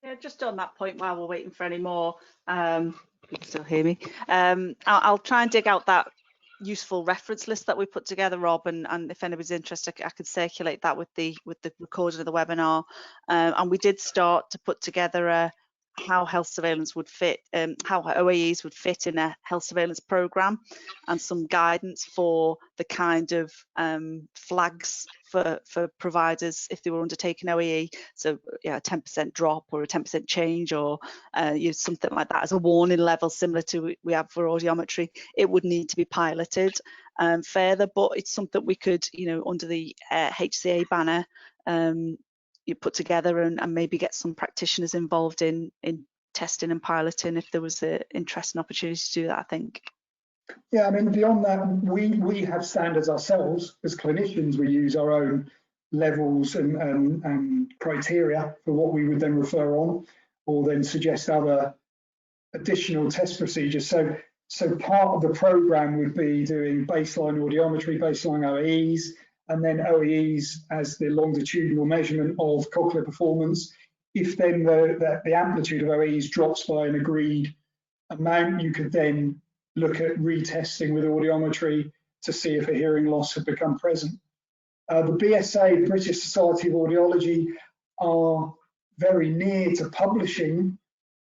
Yeah, just on that point, while we're waiting for any more, you can still hear me. I'll try and dig out that useful reference list that we put together, Rob, and if anybody's interested, I could circulate that with the recording of the webinar. And we did start to put together how health surveillance would fit, how OAEs would fit in a health surveillance program, and some guidance for the kind of flags for providers if they were undertaking OAE. So yeah, a 10% drop or a 10% change, or something like that as a warning level, similar to we have for audiometry. It would need to be piloted further, but it's something we could, under the HCA banner, you put together and maybe get some practitioners involved in testing and piloting if there was an interest and opportunity to do that, I think. Yeah, I mean, beyond that, we have standards ourselves. As clinicians, we use our own levels and criteria for what we would then refer on, or then suggest other additional test procedures. So part of the program would be doing baseline audiometry, baseline OEEs, and then OEEs as the longitudinal measurement of cochlear performance. If then the amplitude of OEEs drops by an agreed amount, you could then look at retesting with audiometry to see if a hearing loss had become present. The BSA, the British Society of Audiology, are very near to publishing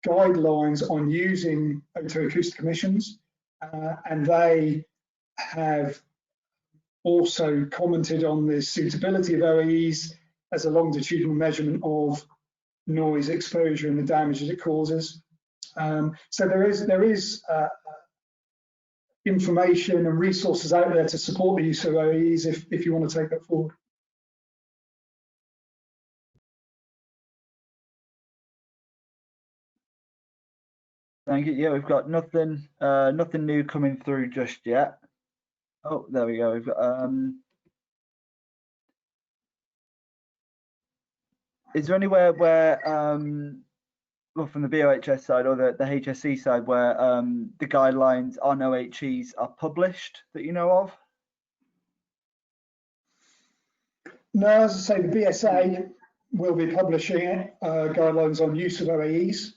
guidelines on using otoacoustic emissions, and they have also commented on the suitability of OEEs as a longitudinal measurement of noise exposure and the damage that it causes. So there is information and resources out there to support the use of OEEs if you want to take that forward. Thank you. Yeah, we've got nothing new coming through just yet. Oh, there we go. We've got, is there anywhere where, well, from the BOHS side or the HSE side, where the guidelines on OHEs are published that you know of? No, as I say, the BSA will be publishing guidelines on use of OEEs.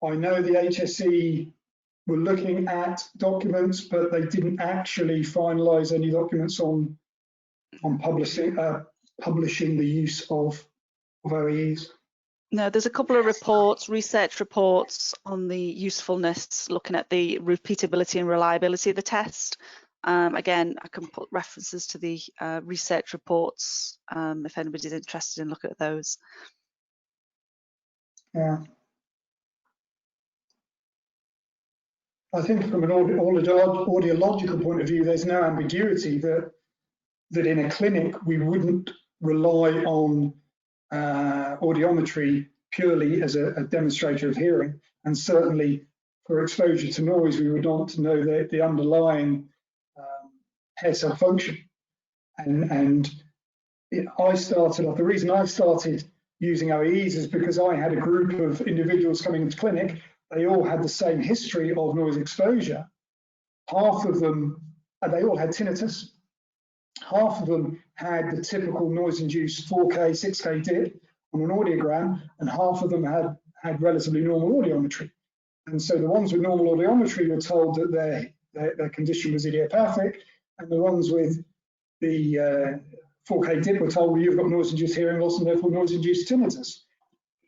I know the HSE were looking at documents, but they didn't actually finalise any documents on publishing the use of OEEs. No, there's a couple of reports, research reports on the usefulness, looking at the repeatability and reliability of the test. Again, I can put references to the research reports if anybody's interested in looking at those. Yeah. I think from an audiological point of view, there's no ambiguity that in a clinic we wouldn't rely on audiometry purely as a demonstrator of hearing, and certainly for exposure to noise, we would want to know the underlying hair cell function. And I started off, the reason I started using OEEs is because I had a group of individuals coming into clinic. They all had the same history of noise exposure. Half of them, they all had tinnitus. Half of them had the typical noise-induced 4K, 6K dip on an audiogram, and half of them had relatively normal audiometry. And so the ones with normal audiometry were told that their condition was idiopathic, and the ones with the 4K dip were told, well, you've got noise-induced hearing loss and therefore noise-induced tinnitus.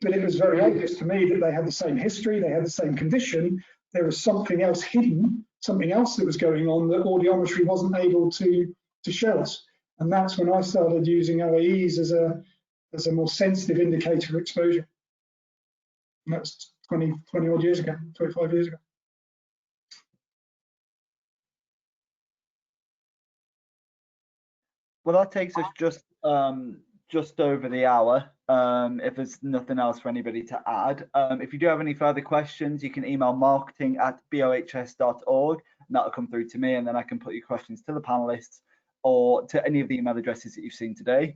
But it was very obvious to me that they had the same history, they had the same condition. There was something else hidden, something else that was going on that audiometry wasn't able to show us. And that's when I started using OEEs as a more sensitive indicator of exposure. And that was 20 odd years ago, 25 years ago. Well, that takes us just over the hour. If there's nothing else for anybody to add, if you do have any further questions, you can email marketing@bohs.org, and that'll come through to me, and then I can put your questions to the panelists or to any of the email addresses that you've seen today.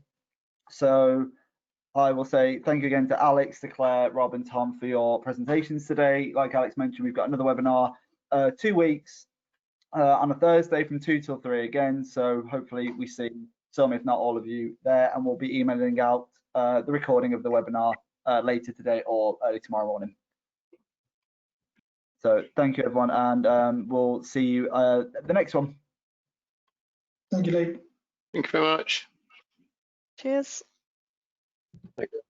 So I will say thank you again to Alex, to Claire, Rob, and Tom for your presentations today. Like Alex mentioned, we've got another webinar 2 weeks on a Thursday from 2 till 3 again. So hopefully we see some, if not all of you there, and we'll be emailing out the recording of the webinar later today or early tomorrow morning. So thank you, everyone, and we'll see you at the next one. Thank you, Lee. Thank you very much. Cheers. Thank you.